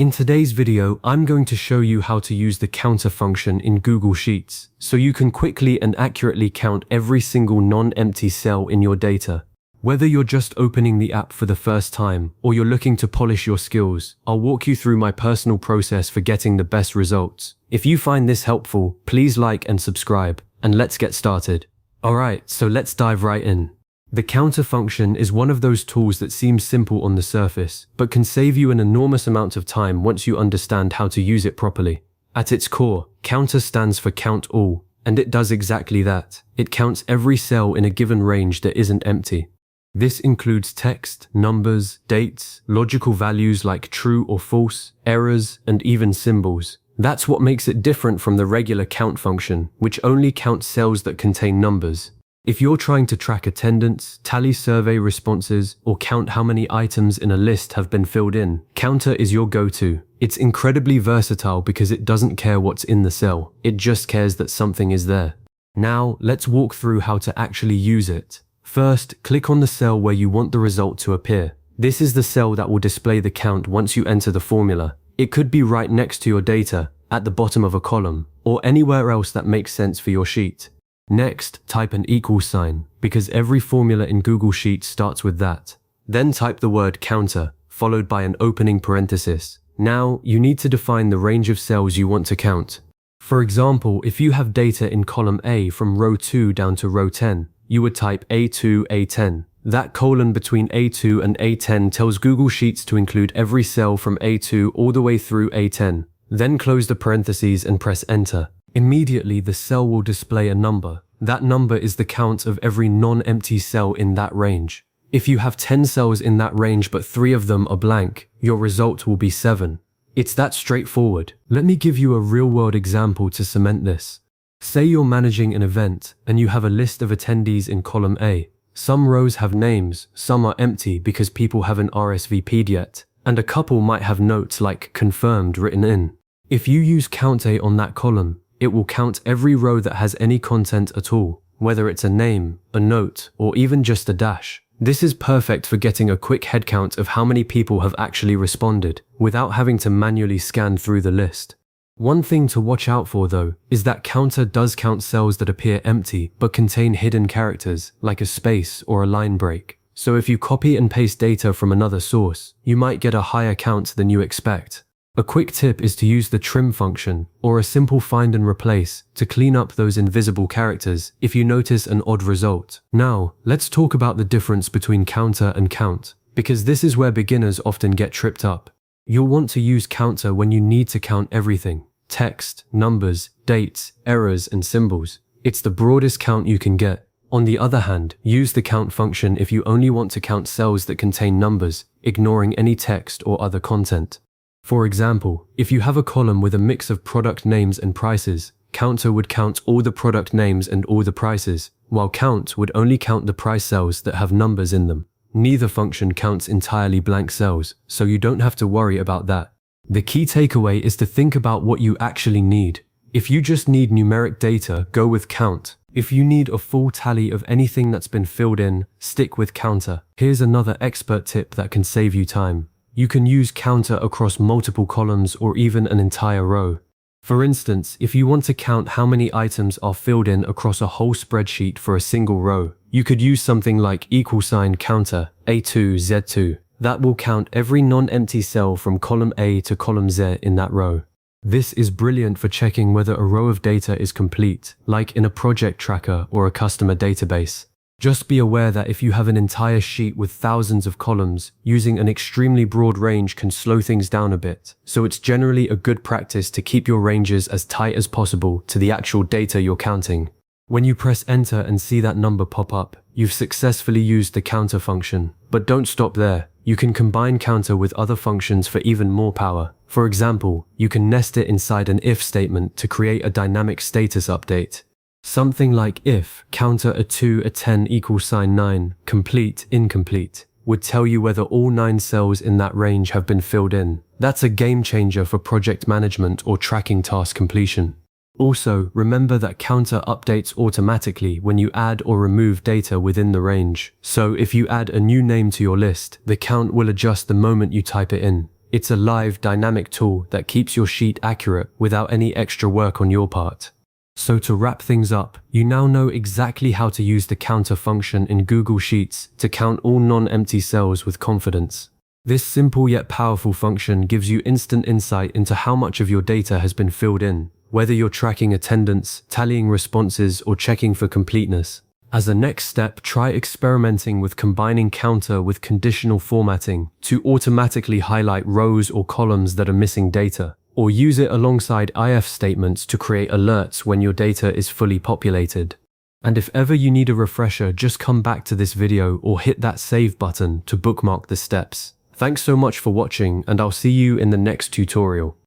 In today's video, I'm going to show you how to use the counter function in Google Sheets, so you can quickly and accurately count every single non-empty cell in your data. Whether you're just opening the app for the first time, or you're looking to polish your skills, I'll walk you through my personal process for getting the best results. If you find this helpful, please like and subscribe, and let's get started. Alright, so let's dive right in. The counter function is one of those tools that seems simple on the surface, but can save you an enormous amount of time once you understand how to use it properly. At its core, counter stands for count all, and it does exactly that. It counts every cell in a given range that isn't empty. This includes text, numbers, dates, logical values like true or false, errors, and even symbols. That's what makes it different from the regular count function, which only counts cells that contain numbers. If you're trying to track attendance, tally survey responses, or count how many items in a list have been filled in, Counta is your go-to. It's incredibly versatile because it doesn't care what's in the cell, it just cares that something is there. Now, let's walk through how to actually use it. First, click on the cell where you want the result to appear. This is the cell that will display the count once you enter the formula. It could be right next to your data, at the bottom of a column, or anywhere else that makes sense for your sheet. Next, type an equal sign, because every formula in Google Sheets starts with that. Then type the word counter, followed by an opening parenthesis. Now, you need to define the range of cells you want to count. For example, if you have data in column A from row 2 down to row 10, you would type A2, A10. That colon between A2 and A10 tells Google Sheets to include every cell from A2 all the way through A10. Then close the parentheses and press enter. Immediately, the cell will display a number. That number is the count of every non-empty cell in that range. If you have 10 cells in that range but 3 of them are blank, your result will be 7. It's that straightforward. Let me give you a real-world example to cement this. Say you're managing an event and you have a list of attendees in column A. Some rows have names, some are empty because people haven't RSVP'd yet, and a couple might have notes like confirmed written in. If you use Counta on that column, it will count every row that has any content at all, whether it's a name, a note, or even just a dash. This is perfect for getting a quick head count of how many people have actually responded, without having to manually scan through the list. One thing to watch out for though, is that Counta does count cells that appear empty but contain hidden characters, like a space or a line break. So if you copy and paste data from another source, you might get a higher count than you expect. A quick tip is to use the trim function, or a simple find and replace, to clean up those invisible characters if you notice an odd result. Now, let's talk about the difference between counter and count, because this is where beginners often get tripped up. You'll want to use counter when you need to count everything: text, numbers, dates, errors, and symbols. It's the broadest count you can get. On the other hand, use the count function if you only want to count cells that contain numbers, ignoring any text or other content. For example, if you have a column with a mix of product names and prices, Counta would count all the product names and all the prices, while count would only count the price cells that have numbers in them. Neither function counts entirely blank cells, so you don't have to worry about that. The key takeaway is to think about what you actually need. If you just need numeric data, go with count. If you need a full tally of anything that's been filled in, stick with Counta. Here's another expert tip that can save you time. You can use Counta across multiple columns or even an entire row. For instance, if you want to count how many items are filled in across a whole spreadsheet for a single row, you could use something like =counter A2 Z2. That will count every non-empty cell from column A to column Z in that row. This is brilliant for checking whether a row of data is complete, like in a project tracker or a customer database. Just be aware that if you have an entire sheet with thousands of columns, using an extremely broad range can slow things down a bit, so it's generally a good practice to keep your ranges as tight as possible to the actual data you're counting. When you press enter and see that number pop up, you've successfully used the counter function. But don't stop there. You can combine counter with other functions for even more power. For example, you can nest it inside an if statement to create a dynamic status update. Something like if counter a2 a 10 = 9, complete, incomplete, would tell you whether all 9 cells in that range have been filled in. That's a game changer for project management or tracking task completion. Also, remember that Counta updates automatically when you add or remove data within the range. So if you add a new name to your list, the count will adjust the moment you type it in. It's a live, dynamic tool that keeps your sheet accurate without any extra work on your part. So to wrap things up, you now know exactly how to use the Counta function in Google Sheets to count all non-empty cells with confidence. This simple yet powerful function gives you instant insight into how much of your data has been filled in, whether you're tracking attendance, tallying responses, or checking for completeness. As a next step, try experimenting with combining Counta with conditional formatting to automatically highlight rows or columns that are missing data, or use it alongside if statements to create alerts when your data is fully populated. And if ever you need a refresher, just come back to this video or hit that save button to bookmark the steps. Thanks so much for watching, and I'll see you in the next tutorial.